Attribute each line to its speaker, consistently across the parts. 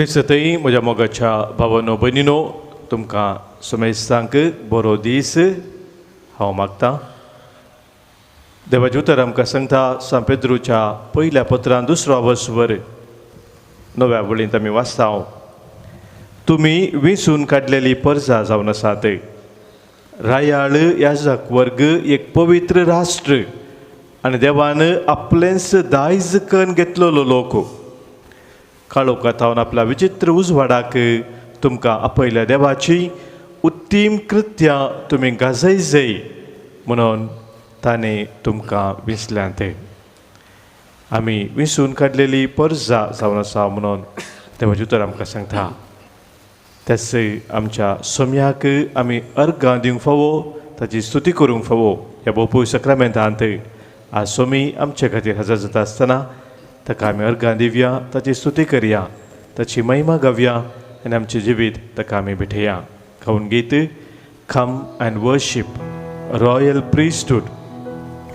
Speaker 1: क्रिस्तई म्हज्या मोगाच्या भावांनो भयणीनो तुमकां सुमेस्तांक बरो दीस हांव मागतां. देवाचें उतर आमकां सांगता सान पेद्रूच्या पयल्या पत्रांत 2रो वर्सवर 9व्या वळींत आमी वाचता. तुमी विंचून काडलेली परजां जावन आसात. रायाळ याजक वर्ग एक पवित्र राष्ट्र आनी देवान आपलेंच दायज करून घेतलेलो लोक. काळोखांतावन आपल्या विचित्र उजवाडाक तुमकां आपयल्या देवाची उत्तीम कृत्यां तुमी गाजयजय म्हणून ताणें तुमकां विंचल्यांत. आमी विंचून काडलेली परजां जावन आसा म्हणून देवाचें उतर आमकां सांगता. तेच आमच्या सोम्याक आमी अर्गां दिवंक फावो, ताची स्तुती करूंक फावो ह्या भोवपूय सक्रामेंतांत. आज सोमी आमचे खातीर हजर जाता आसतना ताका आमी अर्गां दिवया, ताची स्तुती करया, ताची महिमा गावया आनी आमचें जिवीत ताका आमी भेटया. खाऊन गीत come and worship royal priesthood,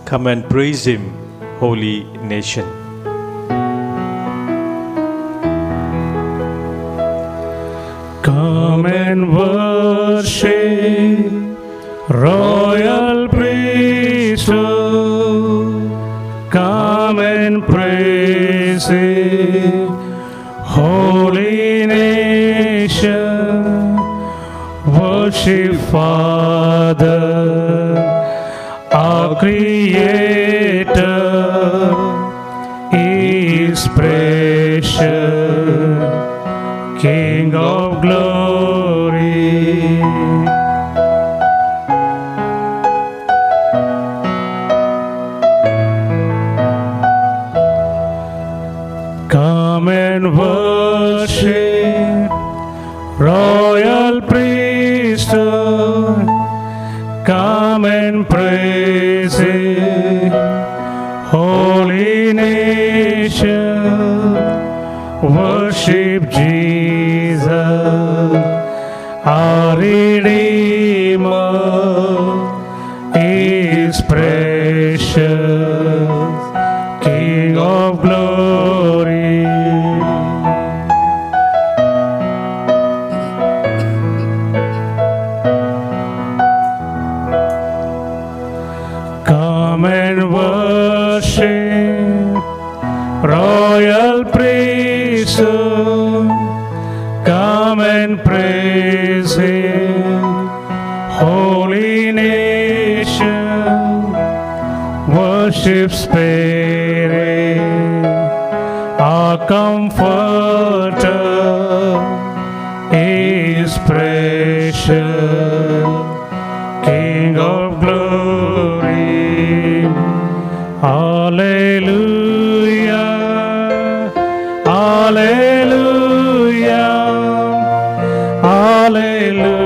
Speaker 1: come and praise him holy nation.
Speaker 2: Come and worship, royal priesthood. Come and praise Him, holy nation. Worship Father, our Creator. He is precious, King of glory. Come and worship, royal priesthood. Come and praise Him, holy nation. Worship Jesus, our Redeemer. He is precious, King of glory. Come and worship, royal priesthood. Come and praise Him, holy nation. Worship Spirit, our comforter. He is precious, King of glory. Hallelujah, hallelujah, hallelujah,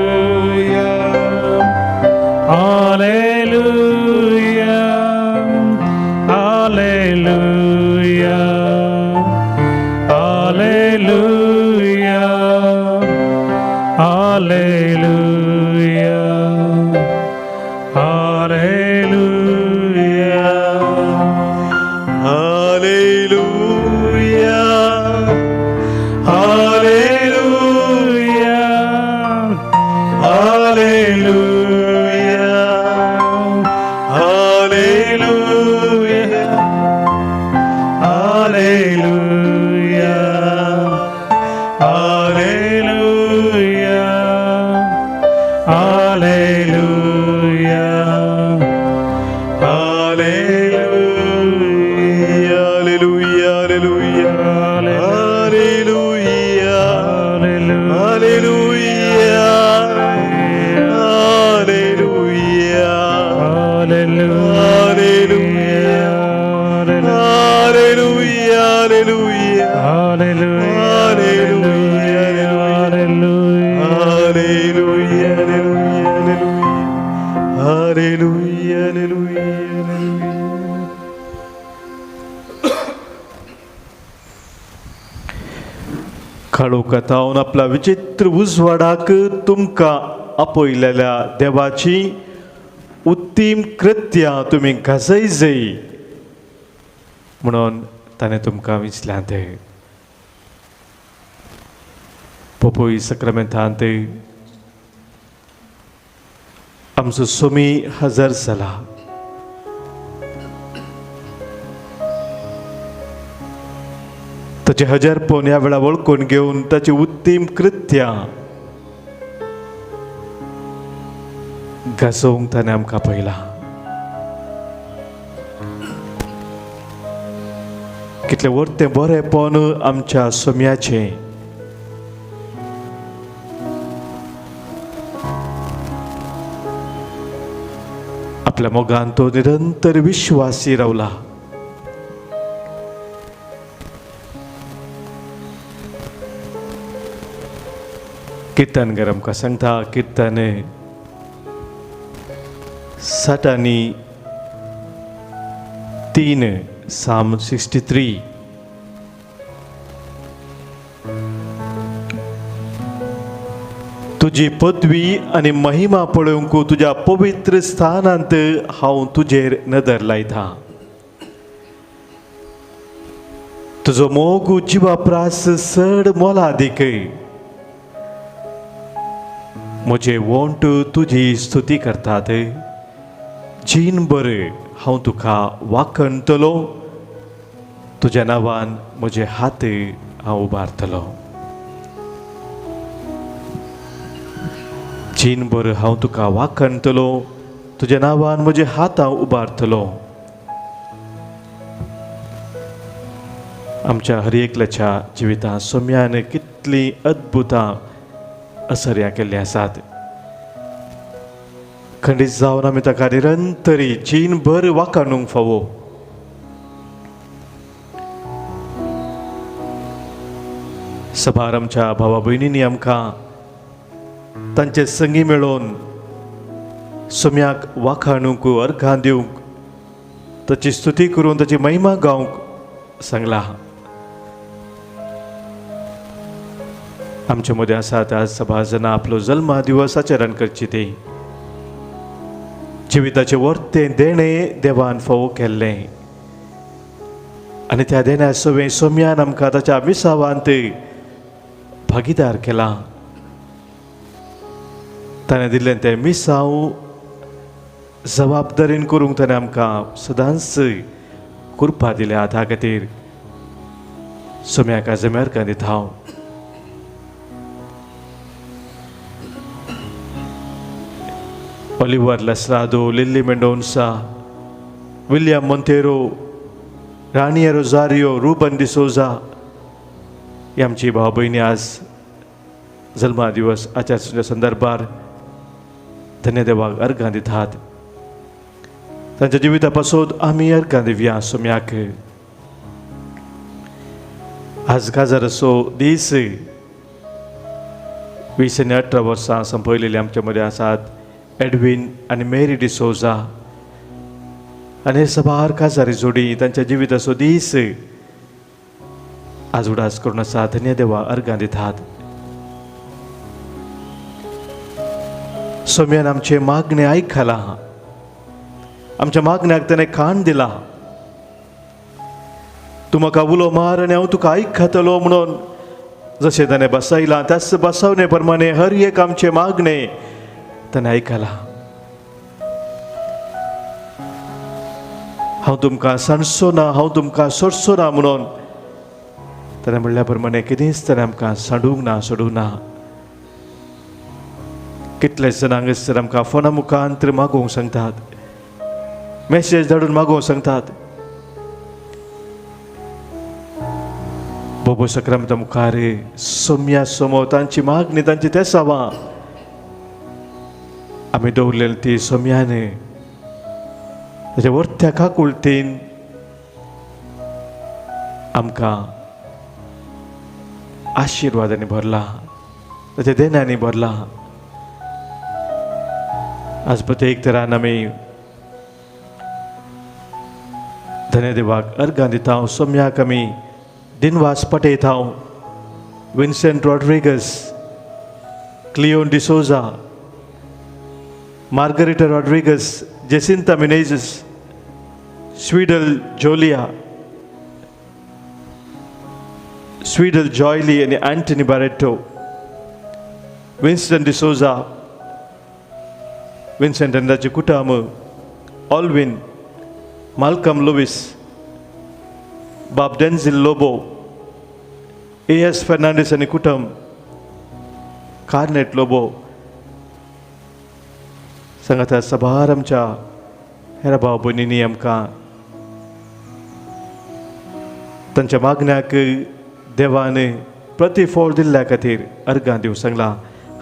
Speaker 2: hallelujah, hallelujah, hallelujah, hallelujah, hallelujah.
Speaker 1: काळोखांतावन आपल्या विचित्र उजवाडाक तुमकां आपयलेल्या देवाची उत्तीम कृत्यां तुमी गाजयजय म्हणून ताणें तुमकां विंचल्यांत. पोपोई सक्रामेंतांत आमचो सोमी हजर जाला. ताचे हजरपण ह्या वेळा वळखून घेवन ताची उत्तीम कृत्यां घासोवंक ताणें आमकां पळयलां. कितलें व्हडलें बरेंपण आमच्या सोम्याचें. आपल्या मोगान तो निरंतर विश्वासी रावला. कीर्तनकार आमकां सांगता, कीर्तन 60:3 Psalm 63. तुजी पदवी आनी महिमा पळोवंक तुज्या पवित्र स्थानांत हांव तुजेर नदर लायता. तुजो मोग जिवाप्रास चड मोलादीक. म्हजे वोंट तुजी स्तुती करतात. जीनभर हांव तुका वाखणटलो. तुज्या नांवान म्हजे हात हांव उबारतलो. जीनभर हांव तुका वाखणटलो. तुज्या नांवान म्हजे हात हांव उबारतलो. आमच्या हर एकल्याच्या जिवितांत सोम्यान कितलीं अद्भुतां असर्या केल्ली आसात. खंडीत जावन आमी ताका निरंतरी जीनभर वाखाणूंक फावो. सभार आमच्या भावा भयणींनी आमकां तांचे संगी मेळोवन सोम्याक वाखाणूंक, अर्घां दिवंक, ताची स्तुती करून ताची महिमा गावंक सांगला. आमचे मदें आसात आज सभाजना आपलो जल्मा दिवस आचरण करची. ते जिविताचे वर्तें देणें देवान फावो केल्लें आनी त्या देण्या सवें सोम्यान आमकां ताच्या विसावांत भागीदार केलां. ताणें दिल्लें तें मिसांव जबाबदारीन करूंक ताणें आमकां सदांच कृपा दिल्या. त्या खातीर सोम्याक आज आमी अर्घां दिता. हांव Oliver Lasrado, Lily Mendonça, William Montero, Rania Rosario, Ruben de Souza ही आमची भाव भयणी आज जल्मा दिवस आचरच्या संदर्भार धन्यदेवाक अर्घां दितात. तांच्या जिविता पासून आमी अर्घां दिवया सोम्याक. आज काजाराचो दीस 2018 वर्सां संपयलेली आमच्या मदें आसात एडविन आनी मेरी डिसोजा. आनी सभार काजारी जोडी तांच्या जिविताचो दीस आज उडास करून आसा. धन्यदेवा अर्घां दितात. सोम्यान आमचे मागणे आयकला. आमच्या मागण्याक ताणें खाण दिला. तूं म्हाका उलो मार आनी हांव तुका आयकतलो म्हणून जशें ताणें बसयलां त्याच बसवणे प्रमाणे हर एक आमचे मागणे ताणें आयकला. हांव तुमकां सांडचो ना, हांव तुमकां सोडचो ना म्हणून ताणें म्हणल्या प्रमाणे कितेंच ताणें आमकां सांडूंक ना, सोडूंक ना. कितलेच जाणांक तर आमकां फोना मुखांतर मागोवंक सांगतात, मेसेज धाडून मागोवंक सांगतात. बोबो सक्रामेंता मुखार सोम्या समोर तांची मागणी, तांची तेसावां आमी दवरलेली ती सोम्यान ताच्या वर्त्या काकुळटीन आमकां आशिर्वादांनी भरला, ताच्या देण्यांनी भरला. आज प्रत्येक तरान आमी धन्यदेवाक अर्घां दिता. सोम्याक आमी दिनवास पटयता. विन्सेंट रॉड्रिगस, क्लिओन डिसोजा, मार्गरेटा रॉड्रिगस, जेसिंता मिनेझस, स्वीडल जोलिया, स्वीडल जॉयली आणि अँटनी बारेटो विन्स्टन डिसोजा, विन्सेंट अंडाचे कुटुंब, ऑल्विन, माल्कम लुईस, बाब डेन्झिल लोबो, A.S. फर्नांडीस आणि कुटुंब, कार्नेट लोबो, सांगाता सभार आमच्या हेर भाव भयणींनी आमकां तांच्या मागण्याक देवान प्रतिफळ दिल्ल्या खातीर अर्गां दिवंक सांगला.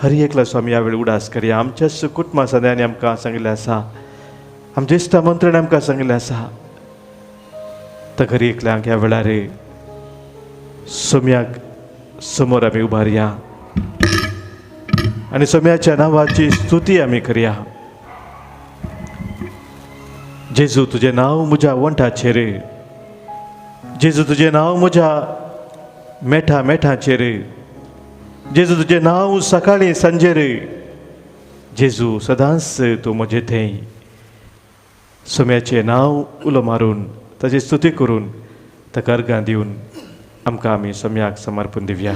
Speaker 1: हर एकला स्वामी ह्या वेळ उडास करया. आमच्याच कुटुंबा सद्यांनी आमकां सांगिल्लें आसा, आमच्या इश्टा मंत्र्यान आमकां सांगिल्लें आसा, तर हर एकल्यांक ह्या वेळार सोम्याक समोर आमी उबारया आनी सोम्याच्या नांवाची स्तुती आमी करया. जेजू तुजें नांव म्हज्या वंठाचेर, जेजू तुजें नांव म्हज्या मेठा मेठाचेर, जेजू तुजें नांव सकाळीं सांजेर, जेजू सदांच तूं म्हजें थंय. सोम्याचें नांव उलो मारून ताची स्तुती करून ताका अर्गां दिवन आमकां आमी सोम्याक समर्पण दिवया.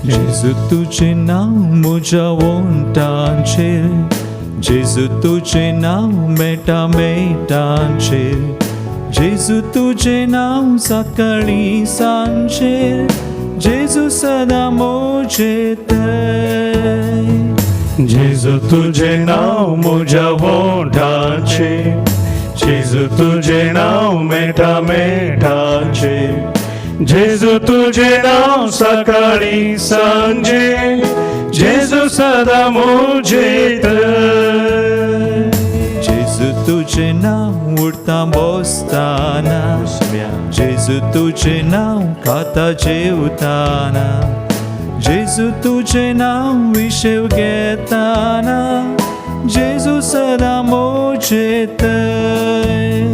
Speaker 2: जेजू तुझें नांव म्हज्या वंठांचेर, जेजू तुझें नांव मेटा मेटांचेर, जेजू तुझें नांव सकाळीं सांजेर, जेजू सदां म्हजें थंय. जेजू तुझें नांव म्हज्या वंठांचेर, जेजू तुझें नांव मेटा मेटांचेर, जेजू तुझें नांव सकाळीं सांजे, जेजू सदां म्हजें थंय. जेजू तुझें नांव उठता बसताना, जेजू तुझें नांव खाता जेवताना, जेजू तुझें नांव विशेव घेताना, जेजू सदां म्हजें थंय.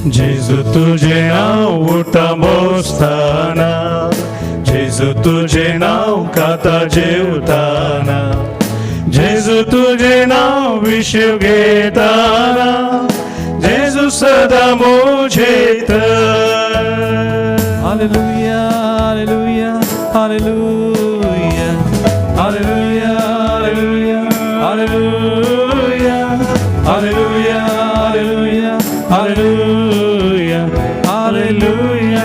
Speaker 2: जेजू तुझें नांव उठता बसताना, जेजू तुझें नांव खाता जेवताना, जेजू तुझें नांव विशेव घेताना, जेजू सदां म्हजें थंय. Hallelujah hallelujah hallelujah hallelujah hallelujah hallelujah hallelujah hallelujah hallelujah hallelujah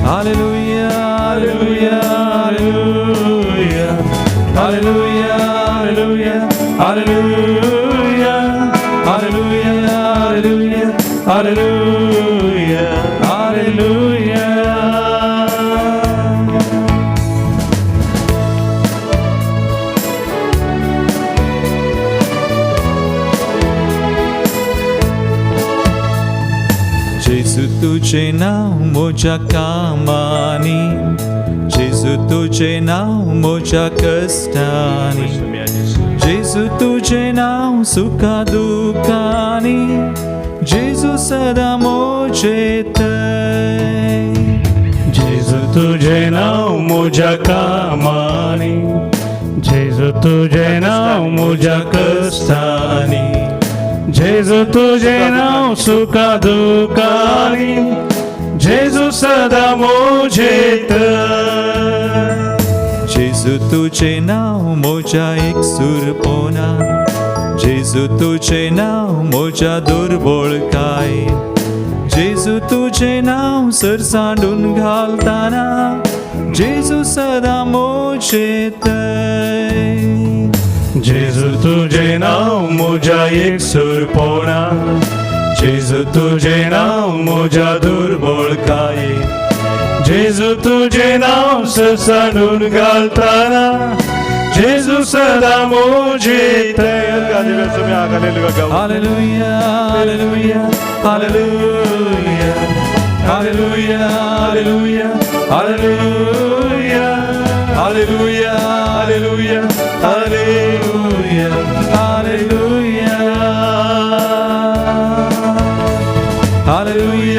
Speaker 2: hallelujah hallelujah hallelujah hallelujah hallelujah hallelujah hallelujah hallelujah. जेजू तुझें नांव म्हज्या कामांनी, जेजू तुझें नांव म्हज्या कश्टांनी, जेजू तुझें नांव सुखा दुखांनी, जेजू सदां म्हजें थंय. जेजू तुझें नांव म्हज्या कामांनी, जेजू तुझें नांव म्हज्या कश्टांनी, जेजू तुझें नांव सुखा दुखांनी, जेजू सदां म्हजें थंय. जेजू तुझें नांव म्हज्या एकसुरपणान, जेजू तुझें नांव म्हज्या दुर्बळकाय, जेजू तुझें नांव सरसांडून घालताना, जेजू सदां म्हजें थंय. जेजू तुझें नांव म्हज्या एकसुरपणान, जेजू तुझें नांव म्हज्या दुर्बळकाय, जेजू तुझें नांव सरसांडून घालताना, जेजू सदां म्हजें थंय. Hallelujah hallelujah hallelujah hallelujah hallelujah hallelujah hallelujah hallelujah hallelujah hallelujah hallelujah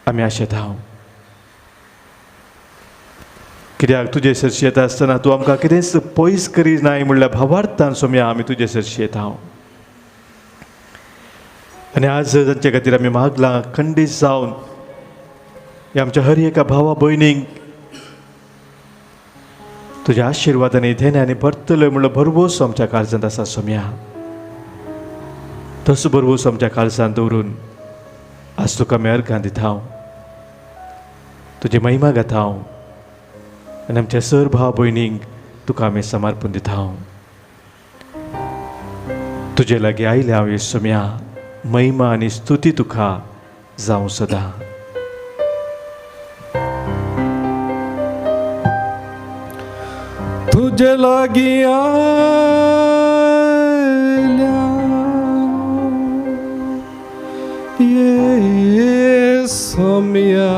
Speaker 1: आमी आशेत आहांव. कित्याक तुजे सरशी येता आसतना तूं आमकां कितेंच पयस करिनाय म्हणल्यार भावार्थान सोम्या आमी तुजे सरशी येता हांव. आनी आज तांचे खातीर आमी मागलां खंडीत जावन ह्या आमच्या हर एका भावा भयणींक तुज्या आशिर्वादांनी धेन्यानी भरतले म्हणल्यार भरवोस आमच्या काळजांत आसा सोम्या. तसो भरवोस आमच्या काळजांत दवरून आज तुका आमी अर्घां दिता हांव. तुजी महिमा गाता हांव आनी आमच्या सर भाव भयणींक तुका आमी समर्पण दिता हांव. तुजे लागीं आयल्या हांव सोम्या. महिमा आनी स्तुती तुका जावं सदां.
Speaker 2: तुजे लागीं आयल्या ये सोम्या.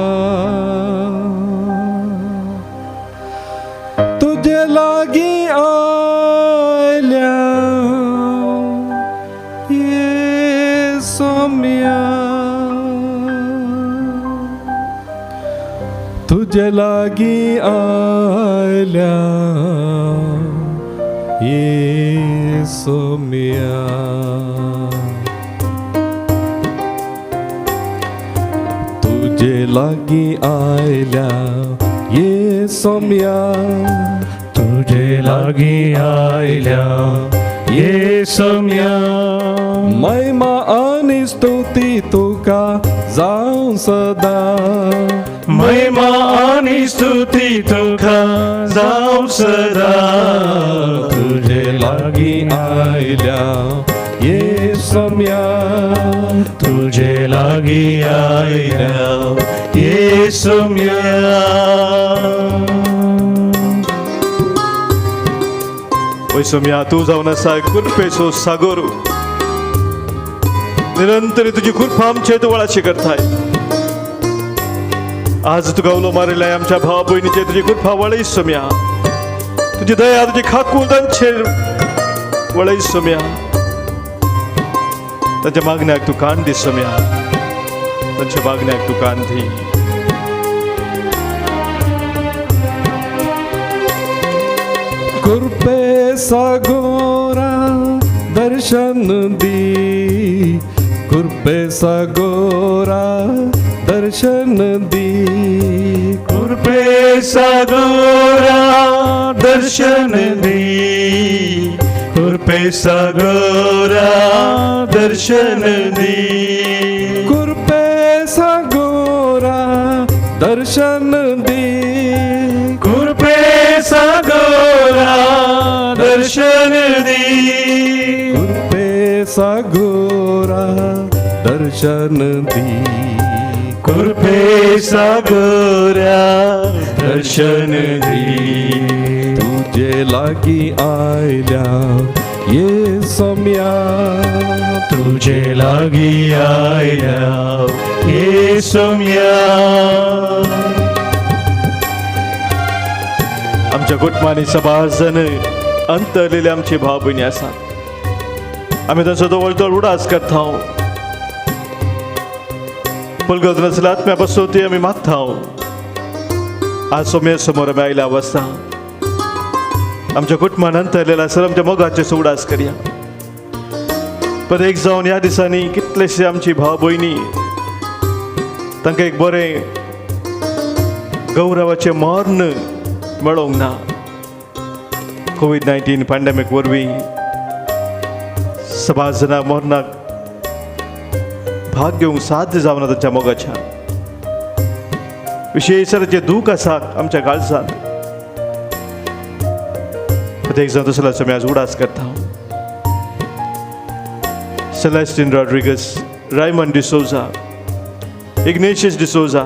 Speaker 2: तुजे लागीं आयल्या ये सोम्या. तुजे लागीं आयल्या ये सोम्या. तुजे लागीं आयल्या ये सोम्या.
Speaker 3: तुझे लागीं आयल्या ये सोम्या.
Speaker 2: महिमा आनी स्तुती तुका जावं सदां.
Speaker 3: महिमा आनी स्तुती तुका जावं सदां.
Speaker 2: तुझे लागीं आयल्या ये सोम्या.
Speaker 3: तुझे लागीं आयल्या ये सोम्या.
Speaker 1: ओय सोम्या तूं जावन आसा कृपेचो सागर. निरंतर तुजी कृपा आमचे तुवाळाची करताय. आज तुका उलो मारिल्ल्या आमच्या भावा भयणीचे तुजी कृपा वळय सोम्या. तुजी दया तुजी खाकूल तांचेर वळय सोम्या. तांच्या मागण्याक तूं कान दी सोम्या. तांच्या मागण्याक तूं कान दी.
Speaker 2: कृपे सागोरा दर्शन दी. कृपे सागोरा दर्शन दी.
Speaker 3: कृपे सागोरा दर्शन दी. कृपे सागोरा दर्शन दी.
Speaker 2: कृपे सागोरा दर्शन दी.
Speaker 3: कृपे सागोरा दर्शन दी.
Speaker 2: कृपे सागोरा दर्शन दी.
Speaker 3: कृपे सागोरा दर्शन दी.
Speaker 2: तुझे लागीं आयल्या ये सोम्या.
Speaker 3: तुझे लागीं आयल्या ये सोम्या.
Speaker 1: आमच्या कुटुंबांनी सभाजन अंतरलेले आमचे भाव भयणी आसात. आमी तांचो जवळजवळ उडास करता. पलगत नसल्या आत्म्या पासून ती आमी मागता. आज सोम्या समोर आमी आयल्या अवस्था आमच्या कुटुंबान अंतरलेला सर आमच्या मोगाचे उडास करया. प्रत्येक जावन ह्या दिसांनी कितलेशे आमची भाव भयणी तांकां एक बरें गौरवाचें मरण मेळोंक ना. कोविड-19 पॅन्डेमीक वरवीं सभाजना मरणाक भाग घेवंक साध्य जावना तांच्या मोगाच्या. विशेशचे दूख आसा आमच्या काळजांत. प्रत्येक जाण तसलो आमी आज उडास करता. सेलेस्टीन रॉड्रिगस, रायमंड डिसोजा, इग्नेशियस डिसोजा,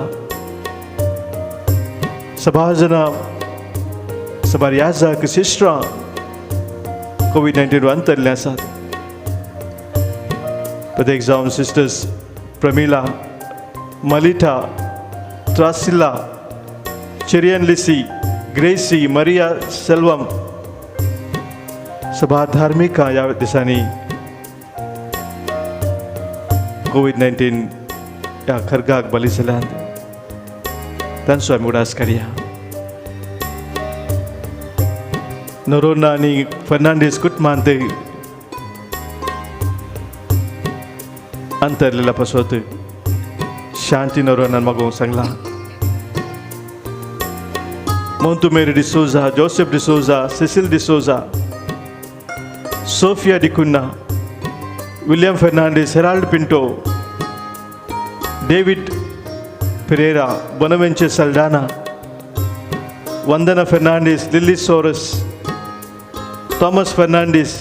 Speaker 1: सभाजना सबार याजाक सिस्टरां कोविड-19 अंतरले आसात. प्रत्येक जावन सिस्टर्स प्रमिला, मलिटा, ट्रासिला, चिरियन लिसी, ग्रेसी, मरिया सेल्वम, सभा धार्मिका ह्या दिसांनी कोविड-19 ह्या खरगाक बली जाल्यात. तांचो आमी उडास करया. नोरोना आनी फर्नांडीस कुटुंबांत अंतरलेला पासत शांती नोरोनान म्हाका सांगला. Montumeiro de Souza, Joseph de Souza, Cecil de Souza, Sofia de Cunha, William Fernandes, Herald Pinto, David Pereira, Bonaventure Saldana, Vandana Fernandes, Lily Soros, Thomas Fernandes,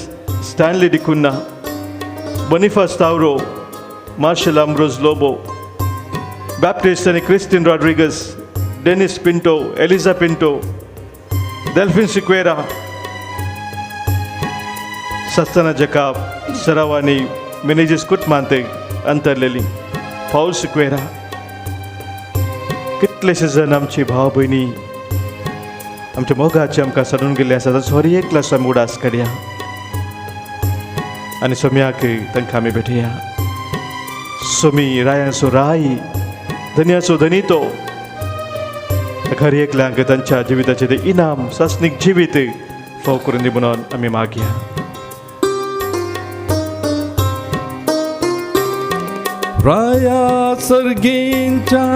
Speaker 1: Stanley de Cunha, Boniface Tauro, Marshall Ambrose Lobo, Baptist and Christine Rodriguez, Dennis Pinto, Eliza Pinto, Delphine Siqueira, Sastana Jacob, Saravani, Meneges Kutmante, अंतरलेली, Paul Siqueira. कितलेशे जण आमची भाव भयणी आमच्या मोगाचे आमकां सोडून गेल्ले आसा ताचो हर एकल्याचो आमी उडास करया आनी सोम्याक तांकां आमी भेटया. सोमी रायांचो राय, धन्याचो धनी तो, हर एकल्याक तांच्या जिविताचें तें इनाम सासनीक जिवीत फाव करून दी म्हणून आमी मागया.
Speaker 2: राया सर्गींच्या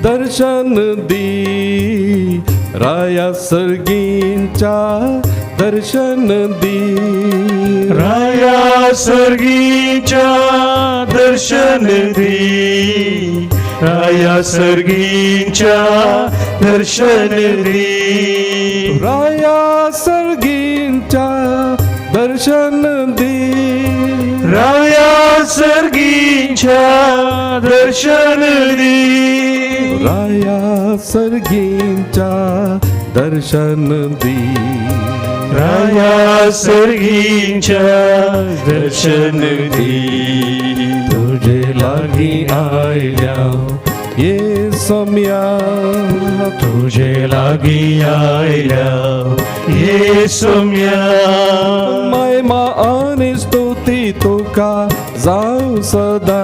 Speaker 2: दर्शन दी, राया सर्गींच्या दर्शन दी,
Speaker 3: राया सर्गीच्या दर्शन दी, राया सर्गीच्या दर्शन दी,
Speaker 2: राया सर्गींच्या दर्शन दी,
Speaker 3: राया सर्गीच्या दर्शन दी,
Speaker 2: राया सर्गींच्या दर्शन दी,
Speaker 3: राया सर्गीच्या दर्शन दी.
Speaker 2: तुझे लागी आयल्या ये सम्या,
Speaker 3: तुझे लागी आयल्या ये सोम्या,
Speaker 2: महिमा आणि स्तुती तुका जाऊ सदा,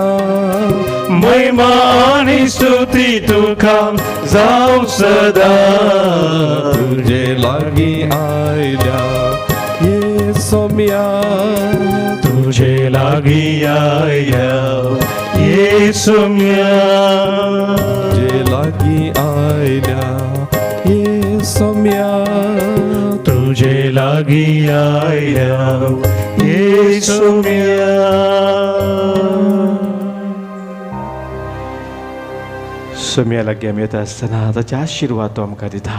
Speaker 3: महिमा आणि स्तुती तुका जाऊ सदा.
Speaker 2: तुझे लागी आयल्या ये सम्या,
Speaker 3: तुझे लागी आयल्या ये सोम्या,
Speaker 2: तुझे लागी आयल्या ये सम्या,
Speaker 3: तुझे लागी आयल्या ये सोम्या.
Speaker 1: सोम्या लागीं आमी येता आसतना ताचे आशिर्वाद तो आमकां दिता.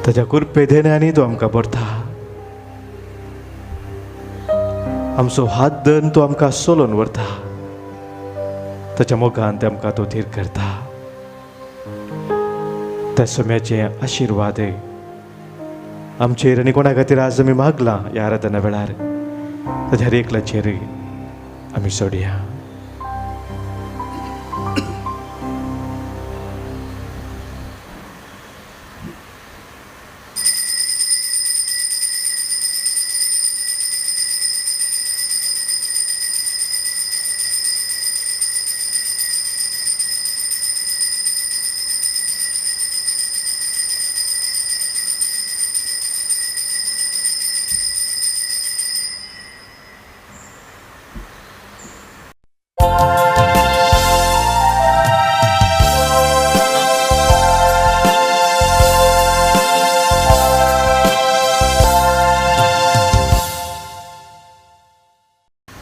Speaker 1: ताच्या कुरपेदेण्यानी तो आमकां भरता. आमचो हात धरून तो आमकां सोलोन व्हरता. ताच्या मोगान ते आमकां तो थीर करता. त्या सोम्याचे आशिर्वाद आमचेर आनी कोणा खातीर आज आमी मागलां ह्या आराधना वेळार ताच्या हर एकल्याचेर आमी सोडया.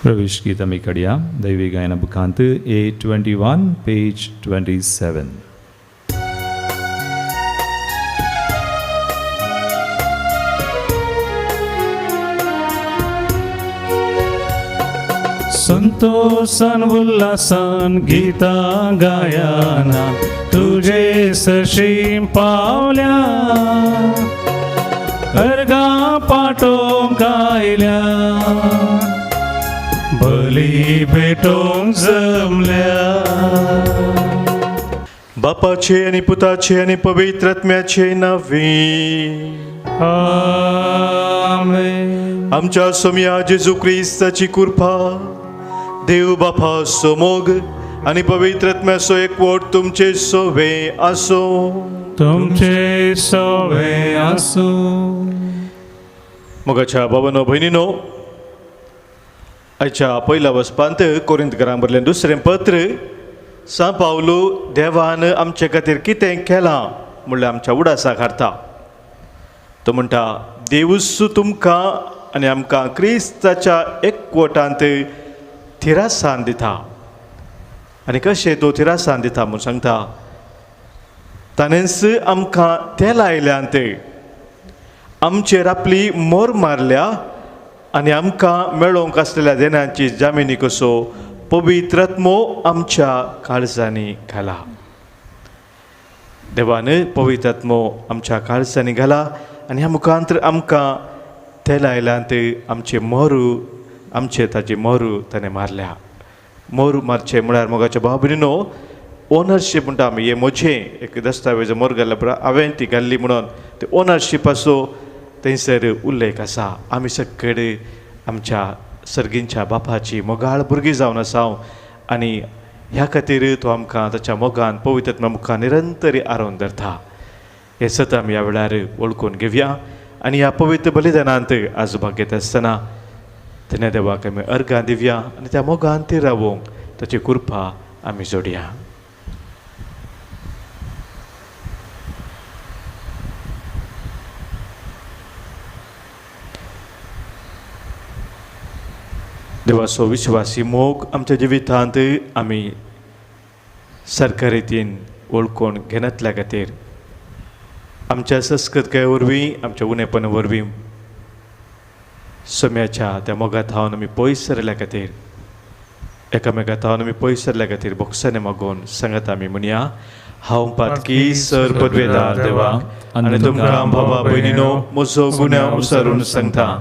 Speaker 4: प्रवेश गीत आमी काडया. दैवी गायना बुकांत A21 पेज 27.
Speaker 3: संतोषान उल्हासान गीता गायना तुझे सशीम पावल्या, अर्गा पाठोंक गायल्या, बली भेटोंक जमल्या.
Speaker 1: बापाचे आणि पुताचे आणि पवित्र आत्म्याचे नावे.
Speaker 3: आमेन.
Speaker 1: आमच्या सोम्या जेजू क्रिस्ताची कृपा, देव बापा समोग आणि पवित्रत्म्याचो एकवट तुमचे सोवे असो.
Speaker 3: तुमचे सोवे असो.
Speaker 1: मोगाच्या भावांनो भयणीनो, आयच्या पहिल्या वचपांत कोरिंथकारांक बरयल्लें दुसरें पत्र सा पावलो देवान आमचे खातीर कितें केलां म्हणल्यार आमच्या उडासा खारता. तो म्हणटा देवूच तुमकां आनी आमकां क्रिस्ताच्या एकवटांत थिरासान दिता. आनी कशें तो थिरासान दिता म्हूण सांगता. ताणेंच आमकां ते लायल्यांत आमचेर आपली मोर मारल्या आनी आमकां मेळोवंक आसलेल्या देणांची जामिनी कसो पवित्रत्मो आमच्या काळजांनी घाला. देवान पवित्रत्मो आमच्या काळजांनी घाला आनी ह्या मुखांतर आमकां ते लायल्यांत आमचे मोरू आमचे ताची मोरू ताणें मारल्या. मोरू मारचे म्हळ्यार मोगाच्या भाव भयणीनो, ओनरशीप म्हणटा आमी, हे म्हजें एक दस्तावेज मोर घाल्ल्या पुरो हांवें ती घाल्ली म्हणून ते ओनरशिपाचो थंयसर उल्लेख आसा. आमी सकयल आमच्या सर्गींच्या बापाची मोगाळ भुरगीं जावन आसाव आनी ह्या खातीर तो आमकां ताच्या मोगान पवित्रत्म्या मुखार निरंतर आरोवन धरता. हे सत आमी ह्या वेळार वळखून घेवया आनी ह्या पवित्र बलिदानांत आज भाग घेत आसतना तेन्ना देवाक आमी अर्गां दिवया आनी त्या मोगान ती रावोवंक ताची कृपा आमी जोडया. देवाचो विश्वासी मोग आमच्या जिवितांत आमी सारक्या रितीन वळखून घेनातल्या खातीर आमच्या संस्कृतकाये वरवीं आमच्या उणेपणा वरवीं सोम्याच्या त्या मोगात हावन आमी पयस सरल्या खातीर एकामेकांत हावन आमी पयस सरल्या खातीर बोगसाने मागून सांगात आमी म्हणया. हांव पातकी सर पदवेदार देवाक आनी तुमकां भावा भयणीनो म्हजो गुन्यांव उसारून सांगता.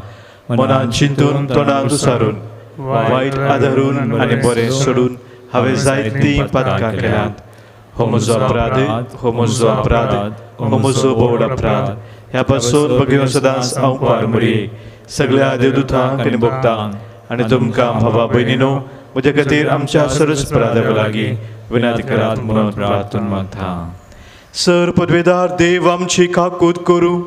Speaker 1: मनान चिंतून तोंडाक उसारून वायट आदारून आनी बरें सोडून हांवें जायतीं पातकां केल्यांत. हो म्हजो अपराध, हो म्हजो अपराध, हो म्हजो बोड अपराध. ह्या पासून बगीन सदांच हांव पार मरी सगळ्या देवदूतांक आनी भक्तांक आनी तुमकां भावा भयणीनो म्हजे खातीर आमच्या सरस्पराधाक लागीं विनंती करात म्हणून प्रार्थना मागता. सर पदवेदार देव आमची काकूत करूं,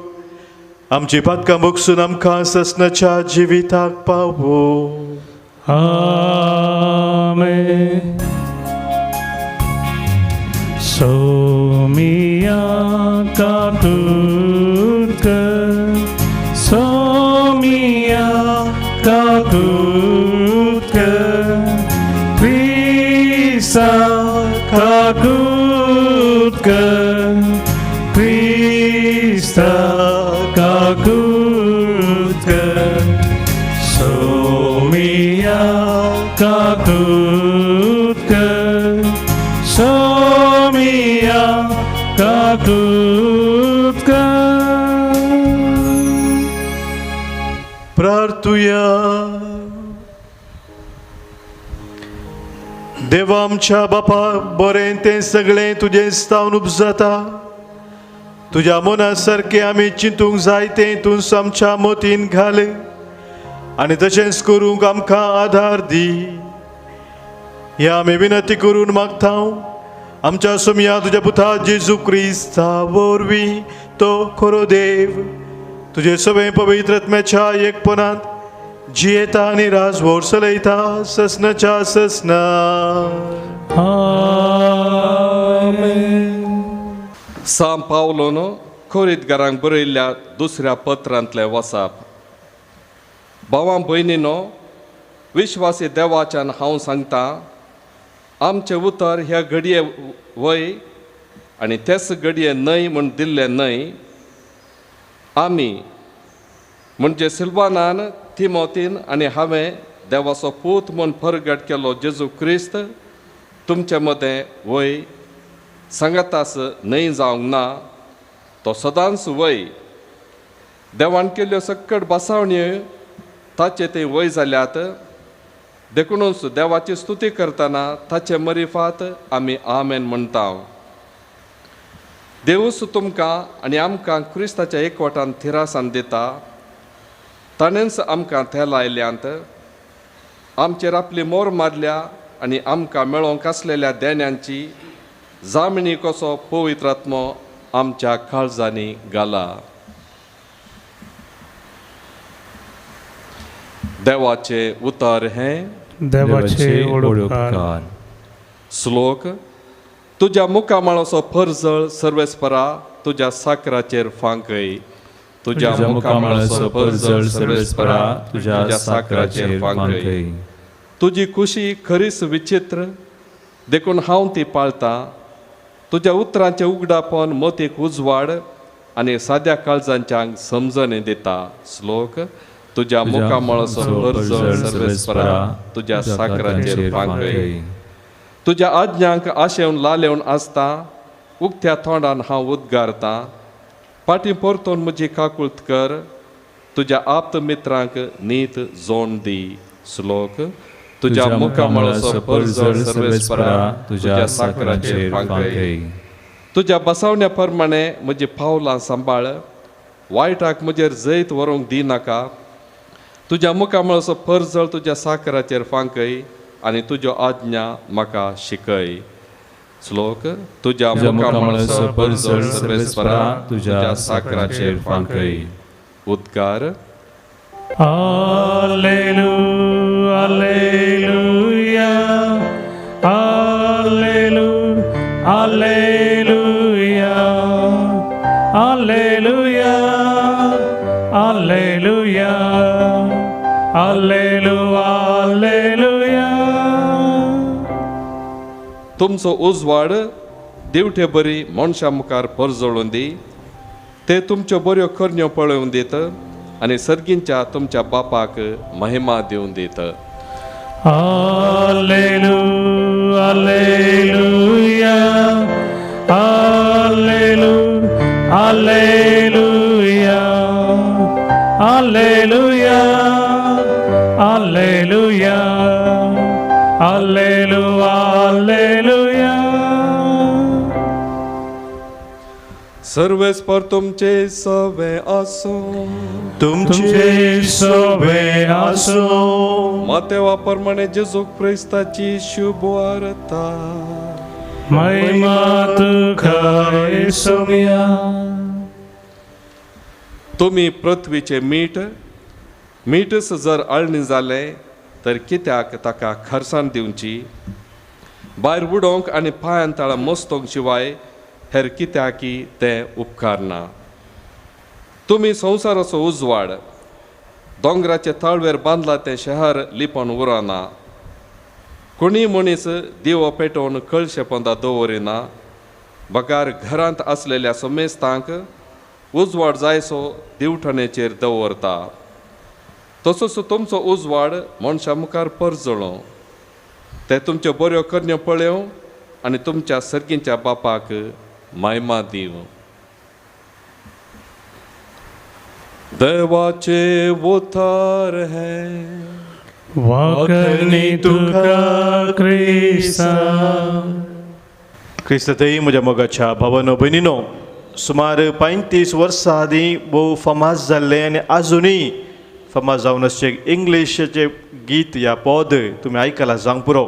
Speaker 1: आमची पातकां बगसून आमकां ससनाच्या जिविताक पावो.
Speaker 3: आमेन. सोमिया काकूत कर, सोमिया काकूत कर, क्रिस्ता काकूत कर, क्रिस्ता काकूत कर. सोमिया काकूत कर, सोमिया काकूत कर.
Speaker 1: प्रार्थुया. देवा आमच्या बापा, बरें तें सगळें तुजें स्थावन उपजता. तुज्या मना सारकें आमी चिंतूंक जाय तें तूं आमच्या मोतीन घाल आनी तशेंच करूंक आमकां आदार दी. हे आमी विनंती करून मागता आमच्या सोम्या तुज्या पुता जेजू क्रिस्ता वरवीं. तो खरो देव तुजे सगळे पवित्रत्म्याच्या एकपणांत जियेता आनी राजवट चलयता ससनाच्या ससना.
Speaker 2: सांत पावलोन कोरिंथकारांक बरयल्ल्या दुसऱ्या पत्रांतलें वचप. भावां भयणीनो, विश्वासी देवाच्यान हांव सांगता, आमचें उतर ह्या घडये वय आनी तेच घडये न्हय म्हूण दिल्लें न्हय. आमी म्हणजे सिल्वानान, तिमोथीन आनी हांवें देवाचो पूत म्हूण परगट केलो जेजू क्रिस्त तुमचे मदें वय सांगातास न्हय जावंक ना. तो सदांच वय. देवान केल्ल्यो सकट बसावण्यो ताचे थंय वय जाल्यात. देखूनच देवाची स्तुती करतना ताचे मरिफात आमी आमेन म्हणटा. देवूच तुमकां आनी आमकां क्रिस्ताच्या एकवटान थिरासान दिता. ताणेंच आमकां ते लायल्यांत आमचेर आपली मोर मारल्या आनी आमकां मेळोंक आसलेल्या देण्यांची जामणी कसो पवित्र आत्मो आमच्या काळजांनी घाला. देवाचे उतर हें
Speaker 3: देवाचे ओडोपकार.
Speaker 2: श्लोक. तुज्या मुखामळाचो परजळ सर्वेस्परा तुज्या साकराचेर फांकय. तुज्या मुखामळाचो परजळ सर्वेस्परा तुज्या साकराचेर फांकय. तुजी खुशी खरीच विचित्र देखून हांव ती पाळटां. तुज्या उतरांचें उगडापण मोतीक उजवाड आनी साद्या काळजांच्यांक समजणी दिता. श्लोक. तुज्या मुखामळाचो परजळ सर्वेस्परा तुज्या साकराचेर फांकय. तुज्या आज्ञांक आशेवन लालेवन आसता. उक्त्या तोंडान हांव उद्गारतां. फाटीं परतून म्हजी काकुळट कर. तुज्या आप्त मित्रांक नीत जोड दी. श्लोक. तुज्या मुखामळाचो परजळ सर्वेस्परा तुज्या साकराचेर फांकय. तुज्या बसावण्या प्रमाणे म्हजी पावलां सांबाळ. वायटाक म्हजेर जैत व्हरूंक दिनाका. तुज्या मुखामळाचो परजळ तुज्या साकराचेर फांकय आनी तुज्यो आज्ञा म्हाका शिकय. श्लोक. तुज्या मुखामळाचो परजळ सर्वेस्परा तुज्या साकराचेर फांकय. उद्गार.
Speaker 3: Alleluia, alleluia, alleluia, alleluia, alleluia, alleluia, alleluia, alleluia.
Speaker 2: तुमचो उजवाड दिवटे बरी मनशा मुखार परजळून दी. ते तुमच्यो बऱ्यो करण्यो पळोवन दित आनी सर्गींच्या तुमच्या बापाक महिमा दिवन दित.
Speaker 3: Alleluia, alleluia, alleluia, alleluia, alleluia, alleluia, alleluia, alleluia.
Speaker 2: सर्वेस्पर तुमचे सवे आसो.
Speaker 3: तुमचे सवे आसो.
Speaker 2: मातेवा प्रमाणे जेजू क्रिस्ताची शुभ वार्ता.
Speaker 3: महिमा तुका येसुया.
Speaker 2: तुमी पृथ्वीचे मीठ. मीठच जर अळणी जाले तर कित्याक ताका खरसाण दिवची. भायर उडोवंक आनी पांयान ताळा मोस्तोंक शिवाय हेर कित्याकी तें उपकार ना. तुमी संवसाराचो उजवाड. दोंगराचे तळवेर बांदला तें शहर लिपोवन उरना. कोणी मनीस दिवो पेटोवन कळशे पोंदा दवरिना. बगार घरांत आसलेल्या सोमेस्तांक उजवाड जायसो दिवठणेचेर दवरता. तसोच तुमचो उजवाड मनशा मुखार परजळो. ते तुमच्यो बऱ्यो करण्यो पळयोव आनी तुमच्या सर्गींच्या बापाक महिमा दीव. देवाचे उतर है
Speaker 3: वाकणी तुका क्रिस्ता.
Speaker 1: क्रिस्ततय म्हज्या मोगाच्या भावानो भयणीनो, सुमार 35 वर्सां आदीं भोव फामाद जाल्लें आनी आजुनूय फामाद जावन आसचें इंग्लीशचें गीत या पद तुमी आयकलां जावंक पुरो.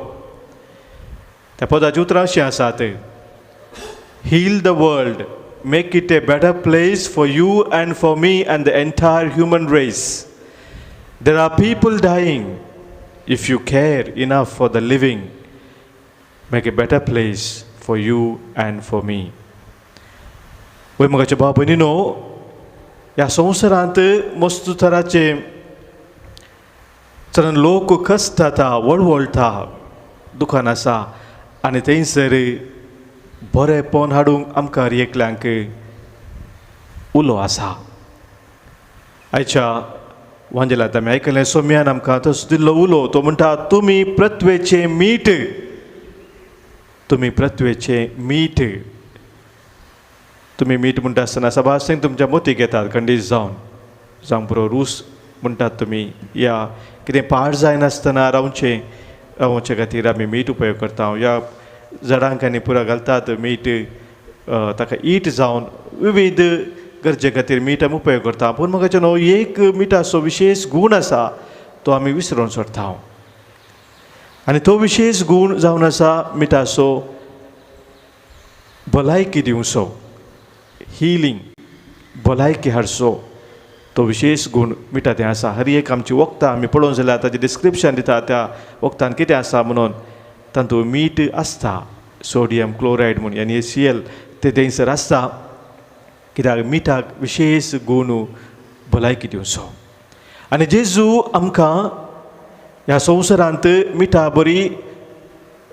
Speaker 1: त्या पदाचीं उतरां अशीं आसात. Heal the world, make it a better place for you and for me and the entire human race. There are people dying. If you care enough for the living, make a better place for you and for me. वय मोगाचे भाव भयणीनो, ह्या संवसारांत मस्त तराचे तरेन लोक कस्ताता, वळवळटा, दुखान आसा आनी थंयसर बरेपण हाडूंक आमकां एकल्यांक उलो आसा. आयच्या वांजेलांत आमी आयकलें सोम्यान आमकां तसो दिल्लो उलो. तो म्हणटा, तुमी पृथ्वेचें मीठ. तुमी पृथ्वेचें मीठ. तुमी मीठ म्हणटा आसतना सभास सिंग तुमच्या मोतीक येतात खंडीत जावं पुरो रूस म्हणटात तुमी. या कितें पाड जायनासतना रावचे खातीर आमी मीठ उपयोग करता. या झाडांक आनी पुरा घालतात मीठ, ताका ईट जावन विविध गरजे खातीर मीठ आमी उपयोग करता. पूण म्हाका न्हू एक मिठाचो विशेश गूण आसा तो आमी विसरून सोडटा. आनी तो विशेष गूण जावन आसा मिठाचो भलायकी दिवचो, हिलींग, भलायकी हाडचो, तो विशेष गूण मिठाचें आसा. हर एक आमची वखदां आमी पळोवंक जाल्यार ताचें डिस्क्रिप्शन दिता त्या वखदान कितें आसा म्हणून. तातूंत मीठ आसता, सोडियम क्लोरायड म्हणून NaCl ते थंयसर आसता. कित्याक मिठाक विशेष गूण भलायकी दिवचो. आनी जेजू आमकां ह्या संवसारांत मिठा बरी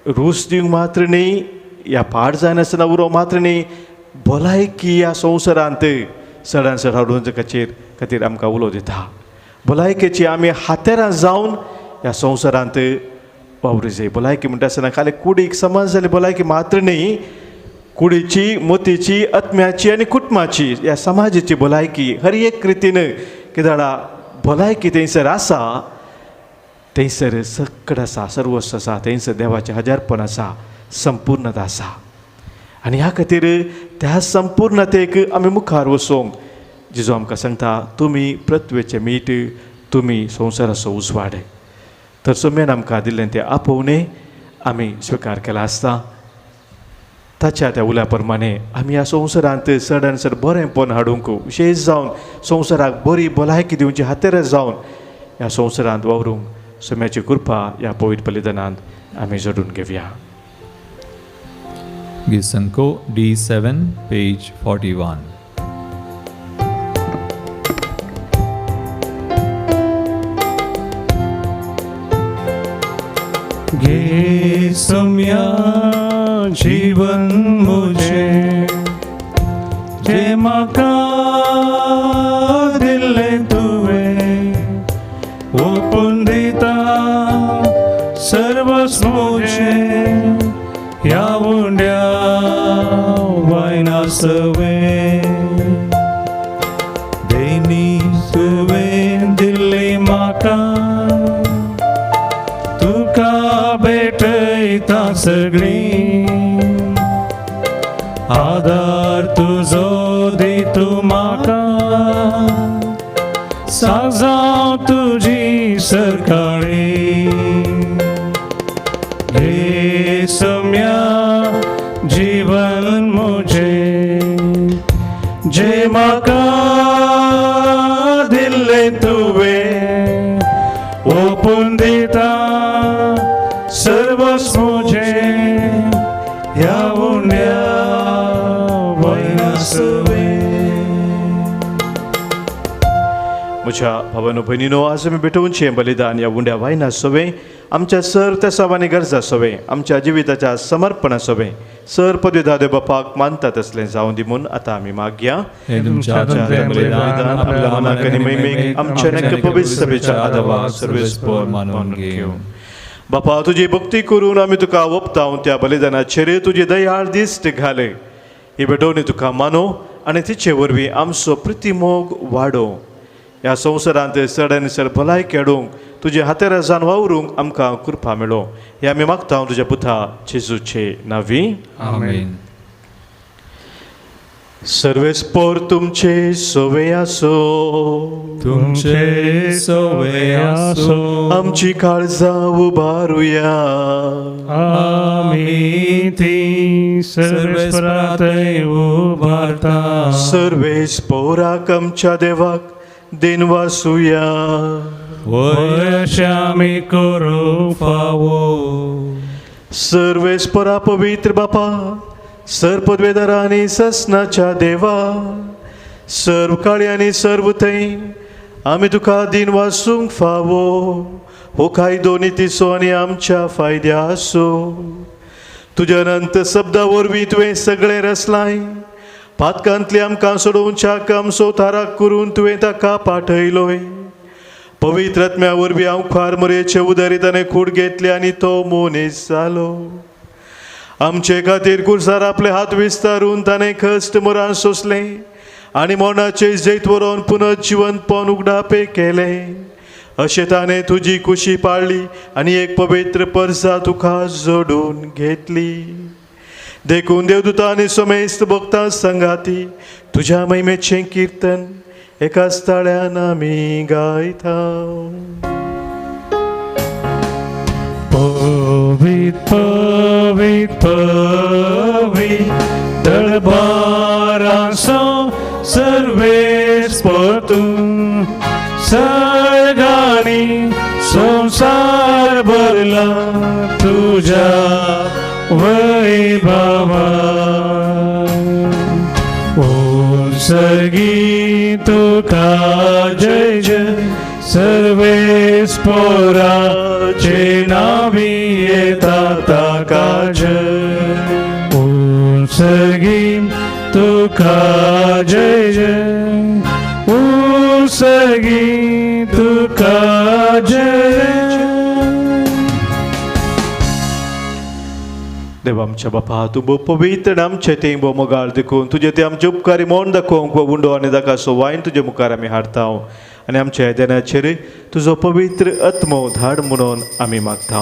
Speaker 1: रूच दिवंक मात्र न्ही, ह्या पाड जायनासतना उरोवंक मात्र न्ही, भलायकी ह्या संवसारांत चडांत चड हाडून खातीर आमकां उलो दिता. भलायकेची आमी हातेरां जावन ह्या संवसारांत वावरूंक जाय. भलायकी म्हणटा आसतना खाली कुडीक समज जाली भलायकी मात्र न्ही, कुडीची, मोतीची, आत्म्याची आनी कुटुंबाची, ह्या समाजाची भलायकी हर एक रितीन कित्याक भलायकी थंयसर आसा, थंयसर सकड आसा, सर्वस्व आसा, थंयसर देवाचें हजारपण आसा, संपूर्णता आसा. आनी ह्या खातीर त्या संपूर्णतेक आमी मुखार वचोंक जेजू आमकां सांगता, तुमी पृथ्वेचें मीठ, तुमी संवसाराचो उजवाड. तर सोम्यान आमकां दिल्लें तें आपोवणें आमी स्विकार केला आसता. ताच्या त्या उल्या प्रमाणे आमी ह्या संवसारांत चडांत चड बरेंपण हाडूंक, विशेश जावन संवसाराक बरी भलायकी दिवची हातेर जावन ह्या संवसारांत वावरूंक सोम्याची कृपा ह्या पवित्र बलिदानांत आमी जोडून घेवया.
Speaker 4: गिसंको D7 पेज 41.
Speaker 3: घे सम्या जीवन मुझे, जे म्हाका दिल्लें तुवें, ओपून दिता सर्वस्व मुझें, ह्या उंड्या वायना सवें. देनी तुवें दिल्ली म्हाका, तुका भेटयता सगळी, आदार तुजो दितू म्हाका, साजांव तुजी सरकाळी. हे सम्या जीवन मुझे, जे म्हाका दिल्लें तुवें, ओपून दिता सर्वस्व मुझें, ह्या उंड्या वायना सवें.
Speaker 1: म्हज्या भावांनो भयणीनो, आज आमी भेटोवचें बलिदान ह्या उंड्या वायना सवें आमच्या सर तेसावांनी गरजा सवें, आमच्या जिविताच्या समर्पणा सवें सर पदवीदादे बापाक मानता तसलें जावं दी म्हूण आतां आमी मागया.
Speaker 4: हे तुमच्या
Speaker 1: बलिदान आपल्या मनाक आनी मैमेक आमच्या नक्क पवित्र सभेच्या आदाराक सर्वेस्पर
Speaker 4: मानून घेवं.
Speaker 1: बापा, तुजी भक्ती करून आमी तुका ओपताव, त्या बलिदानाचेर तुजी दयाळ दिश्ट घाले. ही भेटोवणी तुका मानो आनी तिचे वरवीं आमचो प्रतिमोग वाडो. ह्या संवसारांत चड आनी चड भलायकी हाडूंक, तुजे हातेर जावन वावरूंक आमकां कृपा मेळो. हे आमी मागता तुज्या पुता जेजूचे नांवी.
Speaker 4: आमेन.
Speaker 1: सर्वेस्पर तुमचे सवे आसो,
Speaker 3: तुमचे सवे आसो,
Speaker 1: आमची काळजां उबारुया.
Speaker 3: आमी ती सर्वेस्परांतय उबारता.
Speaker 1: सर्वेस्पराक आमच्या देवाक देन वासुया.
Speaker 3: वय आमी करूंक फावो.
Speaker 1: सर्वेस्परा पवित्र बापा, सर पदवेदारा आनी ससनाच्या देवा, सर्व काळी आनी सर्व थंय आमी तुका दिन वासूंक फावो. हो कायदो नितीचो आनी आमच्या फायद्या आसो. तुज्या अनंत शब्दा वरवीं तुवें सगळें रचलाय. पातकांतली आमकां सोडोवच्या आमचो थाराक करून तुवें ताका पाठयलोय. पवित्र आत्म्या वरवीं हांव खार मरेचे उदारीत आनी खूड घेतली आनी तो मोनीस जालो. आमचे खातीर कुर्सार आपले हात विस्तारून ताणें कश्ट मरण सोंसले आनी मरणाचे जैत व्हरोन पुनर्जिवंतपण उगडापे केले. अशें ताणें तुजी कुशी पाळली आनी एक पवित्र परसा तुका जोडून घेतली. देखून देवदूता आनी समेस्त भक्तां संगाती तुज्या महिमेचें किर्तन एकाच ताळ्यान आमी गायता.
Speaker 3: पवित पवित पवित दरबारांचो सर्वेस परतून सर्गांनी संसार भरला तुझ्या वैभवान. ओ सर्गी तुका जय जय सर्वेस पोराचे नावी येता ताका जय. ओ सर्गी तुका जय जय. ओ सर्गी तुका जय जय.
Speaker 1: देव आमच्या बापा तू बो पवित्र आमचे ते बो मोगाळ देखून तुझे ते आमचे उपकारी मोन दाखोवंक बो उंडो आनी दाखा सो वायन तुजे मुखार आमी हाडता आनी आमच्या आयदनाचेर तुजो पवित्र आत्मो धाड म्हणून आमी मागता.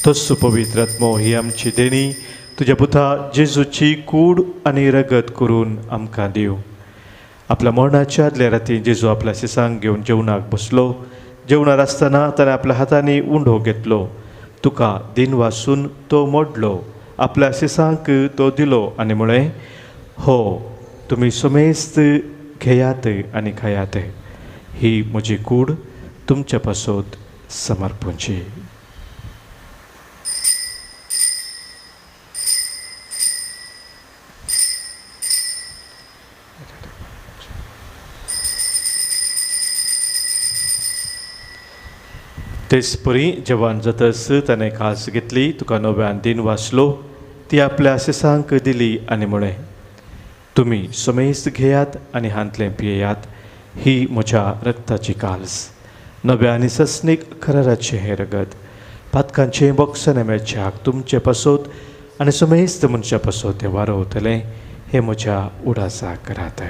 Speaker 1: तोच पवित्र आत्मो ही आमची देणी तुज्या पुता जेजूची कूड आनी रगत करून आमकां दिव. आपल्या मरणाच्या आदल्या राती जेजू आपल्या सिसांक घेवन जेवणाक बसलो. जेवणार आसतना ताणें आपल्या हातांनी उंडो घेतलो. तुका दिन वासून तो मोडलो. आपल्या सिसांक तो दिलो आनी म्हळें, हो तुमी समेस्त घेयात आनी खायात. ही म्हजी कूड तुमच्या पासत समर्पूंची. तेच परी जेवण जातस ताणें खास घेतली. तुका नव्यान दिन वाचलो. ती आपल्या सिसांक दिली आनी म्हळें, तुमी समेस्त घेयात आनी हांतलें पियेयात. ही म्हज्या रक्ताची काल्स, नव्या आनी सस्नीक कराराचें हें रगत. पातकांचें बोक्सन मेळच्याक तुमचे पासत आनी समेस्त मनशा पासत तें वारोवतलें. हें म्हज्या उडासाक करात.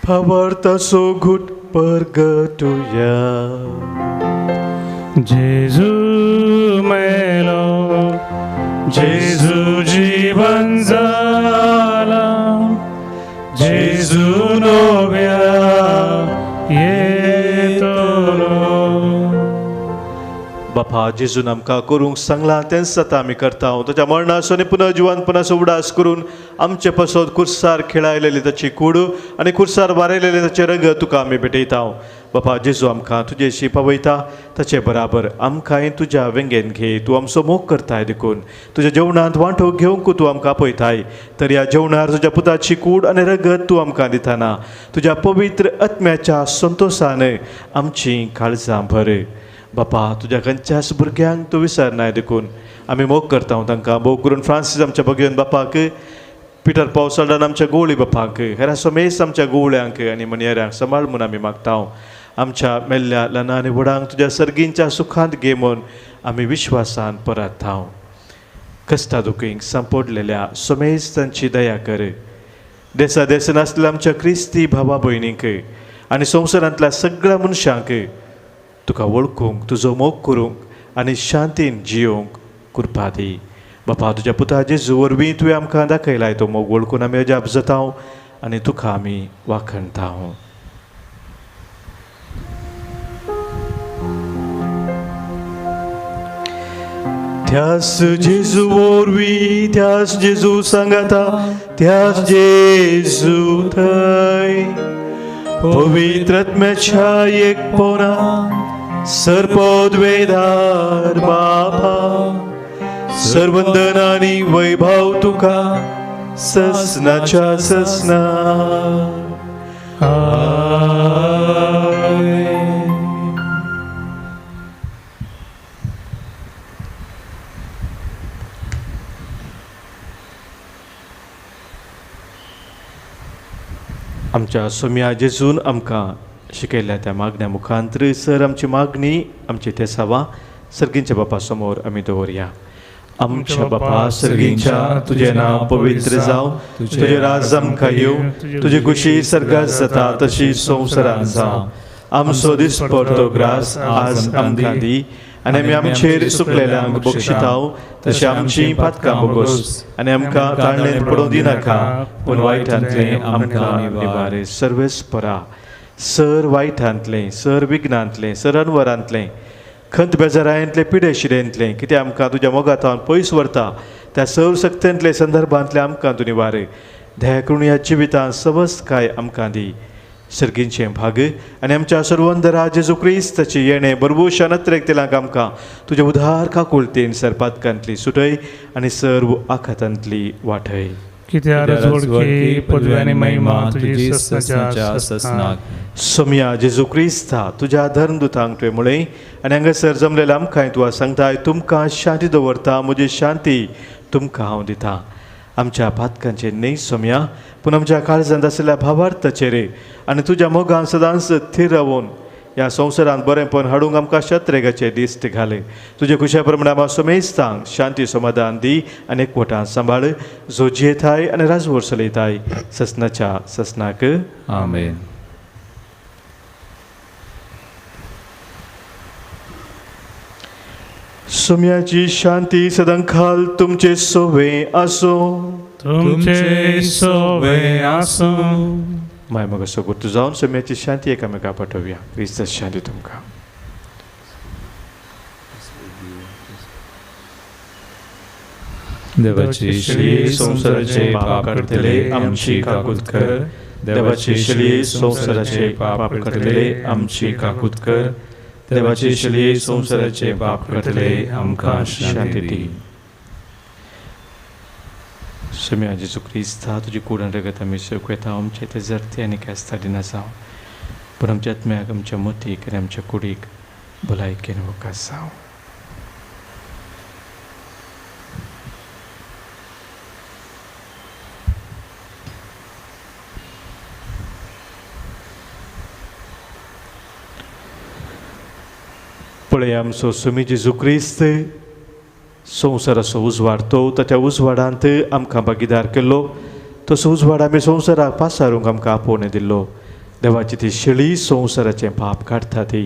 Speaker 1: Pavartaso gut pergetuya.
Speaker 3: जेजू मेलो, जेजू जीवन जाला, जेजू नव्या येतलो.
Speaker 1: बापा जेजून आमकां करूंक सांगलां तेंच आतां आमी करता. ताच्या मरणाचो आनी पुनः जिवंतपणाचो उडास करून आमचे पासत खुर्सार खेळायलेली ताची कूड आनी खुर्सार वारयलेले ताचे रगत तुका आमी भेटयता. बापा जेजू आमकां तुजेशी पावयता. ताचे बराबर आमकांय तुज्या वेंगेन घे. तूं आमचो मोग करताय देखून तुज्या जेवणांत वांटो घेवंक तूं आमकां आपयताय. तर ह्या जेवणार तुज्या पुताची कूड आनी रगत तूं आमकां दिताना तुज्या पवित्र आत्म्याच्या संतोशान आमची काळजां भर. बापा तुज्या खंयच्याच भुरग्यांक तूं विसरनाय देखून आमी मोग करता तांकां. भोव करून फ्रांसीस आमच्या भगियन बापाक, पिटर पावसाळान आमच्या गोवळी बापाक, हेरा समेस्त आमच्या गोवळ्यांक आनी मणियऱ्यांक सांबाळ म्हूण आमी मागता. आमच्या मेल्ल्या ल्हान आनी व्हडांक तुज्या सर्गींच्या सुखांत घे म्हूण आमी विश्वासान परता. कश्टा दुखींक सांपडलेल्या समेस्तांची दया कर. देसा देसान आसलेल्या आमच्या क्रिस्ती भावा भयणींक आनी संवसारांतल्या सगळ्या मनशांक तुका वळखूंक, तुजो मोग करूंक आनी शांतीन जियोंक कृपा दी. बापा तुज्या पुता जेजू वरवीं तुवें आमकां दाखयलाय तो मोग वळखून आमी अजाप जाता आनी तुका आमी वाखणता. त्यास जेजू वरवीं, त्यास जेजू सांगाता, त्यास जेजू थंय पवित्र आत्म्याच्या एकपणान सर्पोद वेदार बापा सर्वंदन आनी वैभव तुका ससनाच्या ससना. आमच्या सोम्या जेजून आमकां शिकयल्या त्या मागण्या मुखांतर सर आमची मागणी आमची ते सावा सर्गींच्या बापा समोर आमी दवरया. आमच्या बापा सर्गींच्या तुझे नांव पवित्र जावं, तुझे राज आमकां येवं, तुजी खुशी सर्गात जाता तशी संवसारांत जावं. आमचो दिसपडटो ग्रास आज आमकां दी आनी आमी आमचेर सुकलेल्यांक बक्षिताव तशी आमची पातकां बोगोस आनी आमकां ताळणेंत पडूं दिनाका पूण वायटांतले आमकां निवारे. सर्वेस्परा सर वायटांतलें सर विघ्नांतलें सर अनवरांतलें खंत बेजारायंतलें पिडेशिडेंतलें कितें आमकां तुज्या मोगातावन पयस व्हरता त्या सर सक्तेंतले संदर्भांतले आमकां तूं निवार. दया करून ह्या जिवितांत सवस्काय आमकां दी. सर्गींचें भाग आनी आमच्या सर्वंदरा जेजू क्रिस्ताचें येणें बरबूशान नत्रेकतेलांक आमकां तुज्या उदार काकुळतेन सरपातकांतली सुटय आनी सर्व आखातांतली वाटय.
Speaker 3: कित्याक जोडकी पदवी आनी महिमा तुजी ससनाच्या
Speaker 4: ससनाक.
Speaker 1: सोम्या जेजू क्रिस्ता तुज्या धर्मदुतांक तुवें म्हळें आनी हांगासर जमलेल्या आमकांय तुका सांगताय तुमकां शांती दवरता म्हजी शांती तुमकां हांव दितां. आमच्या पातकांचे न्हय सोम्या पूण आमच्या काळजांत आसलेल्या भावार्थाचेर आनी तुज्या मोगान सदांच थीर रावून ह्या संवसारांत बरेंपण हाडूंक आमकां शत्रेगाचे दिश्ट घाल. तुजे खुशा प्रमाणे आमकां सोमेस्तांक शांती समाधान दी आनी एकवटान सांबाळ जो जियेताय आनी राजवट चलयताय ससनाच्या ससनाक.
Speaker 4: आमेन.
Speaker 1: सोम्याची शांती सदांखाल तुमचे सोवे आसो.
Speaker 3: तुमचे सोवे आसूं.
Speaker 1: माय मग असो गुर्तू जावन सोम्याची शांती एकामेका पाठोवया. क्रिस्ताची शांती तुमकां.
Speaker 4: देवाची श्री संवसाराचे पाप करतले आमची काकूत कर. देवाची श्री संवसाराचे पाप करतले आमची काकूत कर. देवाची श्री संवसाराचे पाप करतले आमकां शांती दी.
Speaker 1: सोम्या जेजू क्रिस्ता तुजी कुडन रगत आमी सुख येता आमचे ते जरते आनी केस्ता दिना जावं पूण आमच्या आत्म्याक आमच्या मतीक आनी आमच्या कुडीक भलायकेन वकास जावं. पळय आमचो सोमी जेजू क्रिस्त संवसाराचो उजवाड तो त्या उजवाडांत आमकां भागीदार केल्लो. तसो उजवाड आमी संवसाराक पासारूंक आमकां आपोवणें दिल्लो. देवाची ती शेळी संवसाराचें पाप काडटा ती.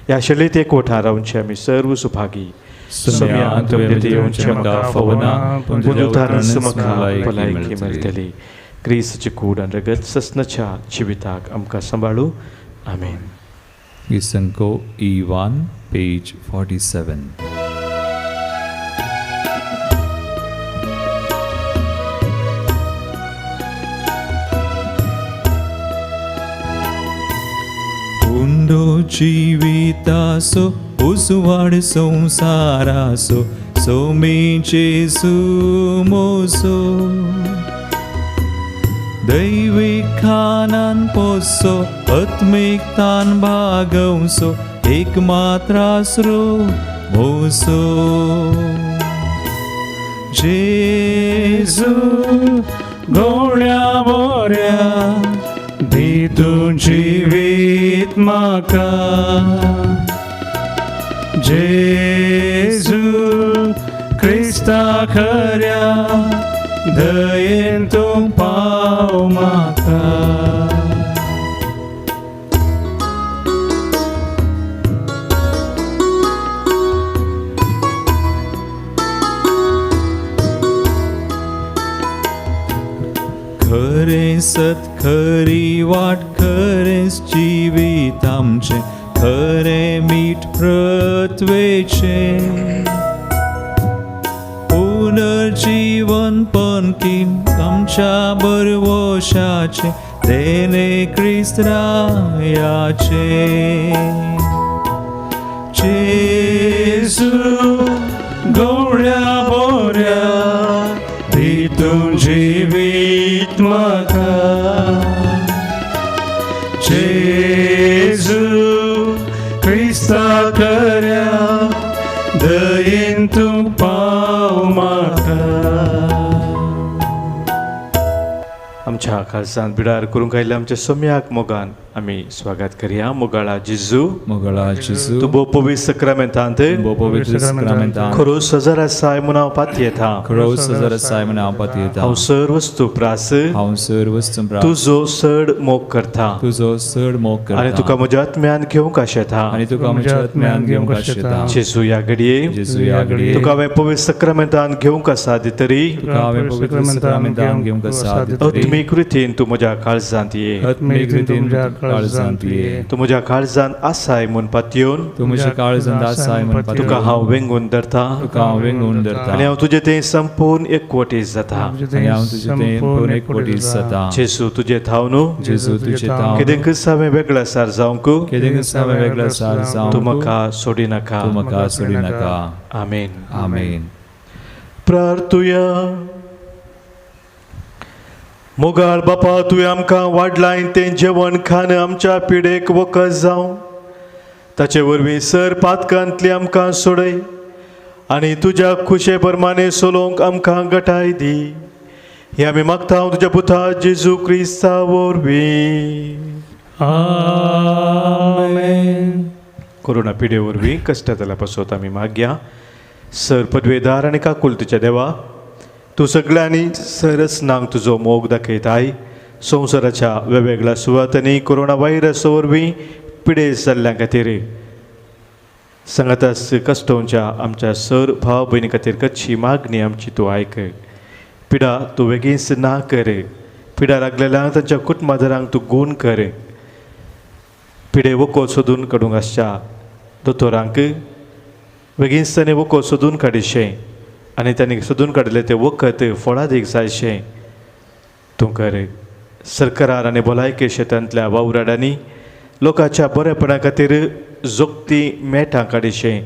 Speaker 1: ह्या शेळयेंत एकवटान रावचे आमी सर्व सुभागी. सोम्या तुवें येवचें म्हाका फवना पूण उतारांत म्हाका भलायकी मेळटली. क्रिस्ताची कूड आनी रगत ससनाच्या जिविताक आमकां सांबाळू. आमेन.
Speaker 4: Gisanko E1 page 47. उंडो जीवितासो उजवाड संसारासो सोमेचे सुमोसो दैविक खानान पोसो आत्मिकतान भागवसो एक मात्रासरो मोसो.
Speaker 3: जेजू गवळ्या बोऱ्या दी तूं जिवीत म्हाका. जेजू क्रिस्ता खऱ्या दयेन तूं पाव म्हाका.
Speaker 4: खरें सत खरी वाट खरेंच जिवीत आमचें खरें मीठ प्रत्वेचें पुनर्जीवन पंकीन आमच्या बरवशाचें देणे क्रिस्त रायाचें. जेजू गवळ्या बोऱ्या दी तूं जिवीत म्हाका. जेजू क्रिस्ता खऱ्या दयेन तूं पाव म्हाका.
Speaker 1: आमच्या खालसान बिडार करूंक आयिल्ल्या आमच्या सम्याक मोगान आमी स्वागत करया. मोगाळा जेजू
Speaker 4: Mogala Jesu.
Speaker 1: तू बो पवित्र सक्रमेंतांत
Speaker 4: Bo povitri sacramentan.
Speaker 1: खरो सजर आसाय म्हूण पात येता.
Speaker 4: Cross zara Simon apatiyata.
Speaker 1: हांव सर वस्तू प्रास
Speaker 4: Haun servustum pra.
Speaker 1: तुजो चड मोग करता
Speaker 4: Tuzo serd mok
Speaker 1: आनी
Speaker 4: karta.
Speaker 1: तुका म्हज्या आत्म्यान घेवंक आशेता.
Speaker 4: Ani tuka mujat mean घेवंक आशेता.
Speaker 1: जेजू ह्या घडये
Speaker 4: Jesu ya gadi.
Speaker 1: तुका हांवें पवित्र सक्रमेंतान घेवंक आसा दितरी
Speaker 4: Tuka haven povitri sacramentan घेवंक आसा दितरी.
Speaker 1: आत्मीक रितीन तू म्हज्या काळजांत ये.
Speaker 4: Atmik ritin काळजांत ये.
Speaker 1: तू म्हज्या काळजांत आसाय म्हूण पातयेवन
Speaker 4: तू म्हज्या काळजांत आसाय म्हण
Speaker 1: तुका
Speaker 4: पातयेवन.
Speaker 1: हांव वेंगून धरता
Speaker 4: तुका हांव वेंगून धरता.
Speaker 1: आनी हांव तुजें तें संपूर्ण एकवटीत जाता.
Speaker 4: आनी हांव तुजें तें पूर्ण एकवटीत जाता.
Speaker 1: जेजू तुजें थाव न्हू
Speaker 4: जेजू तुजें थाव.
Speaker 1: कितेंकच हांवें वेगळा सार जावंक
Speaker 4: केदेंकच हांवें वेगळा सार
Speaker 1: तूं
Speaker 4: जावंक
Speaker 1: म्हाका सोडी नाका.
Speaker 4: तूं म्हाका सोडी नाका.
Speaker 1: आमेन.
Speaker 4: आमेन.
Speaker 1: प्रार्थुया. मोगाळ बापा तुवें आमकां वाडलाय तें जेवण खाण आमच्या पिडेक वखद जावं ताचे वरवीं सर पातकांतली आमकां सोडय आनी तुज्या खुशे प्रमाणे सोलोवंक आमकां घटाय दी. हे आमी मागता तुज्या पुता जेजू क्रिस्ता वरवीं.
Speaker 3: आमेन.
Speaker 1: कोरोना पिडे वरवीं कश्ट जाल्या पासत आमी मागया. सर पदवेदार आनी काकूल तुज्या देवा तूं सगळ्यांनी सरस नांग तुजो मोग दाखयताय. संवसाराच्या वेगवेगळ्या सुवातांनी कोरोना व्हायरस वरवीं पिडेस्त जाल्ल्या खातीर सांगातास कश्टोवच्या आमच्या सर भाव भयणी खातीर कच्ची मागणी आमची तूं आयक. पिडा तूं बेगीनच ना कर. पिडा लागलेल्यांक तांच्या कुटुंबादारांक तूं गूण कर. पिडे वको सोदून काडूंक आसच्या दोतोरांक बेगीनच ताणें वको सोदून काडिशें आनी तांणी सोदून काडिल्लें तें वखद फळां दीक जायशें तूं कर. सरकारान आनी भलायकी क्षेत्रांतल्या वावराडांनी लोकांच्या बरेपणा खातीर जोगती मेळटा काडिशें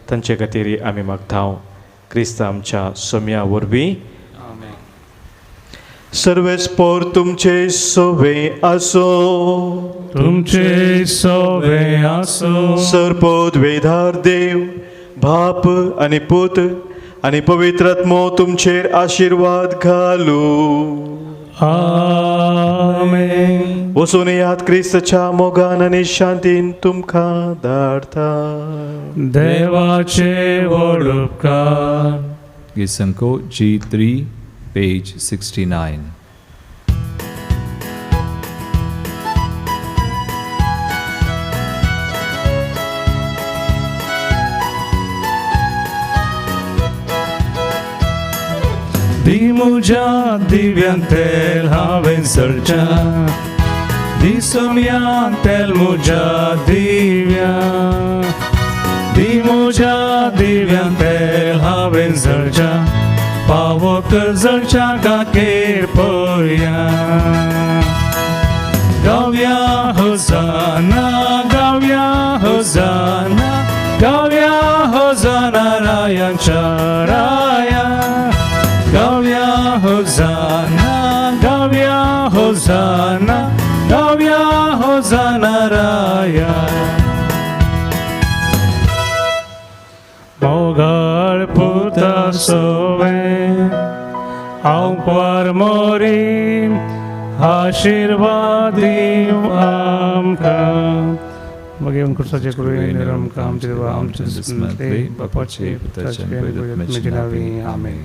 Speaker 1: तांचे खातीर आमी मागता. क्रिस्ता आमच्या सोम्या वरवीं. सर्वेस्पोर तुमचे सोवे आसो.
Speaker 3: तुमचे सोवे आसो.
Speaker 1: सरपोद वेधार देव बाप आनी पूत आनी पवित्र आत्मो तुमचेर आशिर्वाद घालू.
Speaker 3: आमेन.
Speaker 1: वचून यात क्रिस्ताच्या मोगान आनी शांतीन तुमकां धाडटा.
Speaker 3: देवाचे व्हड उपकार.
Speaker 4: Gisanko G3 page 69.
Speaker 3: दिमुजा दिव्यांतेल हांवें सरच्या दिसोम्यान तेल मुजा दिव्या. दिमुजा दिव्यांतेल हांवें सरच्या पावो कर जळच्या गाकेर पळया. गावया होसाना गावया होसाना गावया होसाना रायांच्या राया. गावया होसाना गावया होसाना गावया होसाना राया. मोगाळ पुता सोवे हांव पार मोरी आशिर्वाद दिव आमकां. मागीर अंकुशाचे कुडीन आमकां आमचे देवा आमचे बापाचे पुताचे पवित्र आत्म्याचे नांवान. आमेन.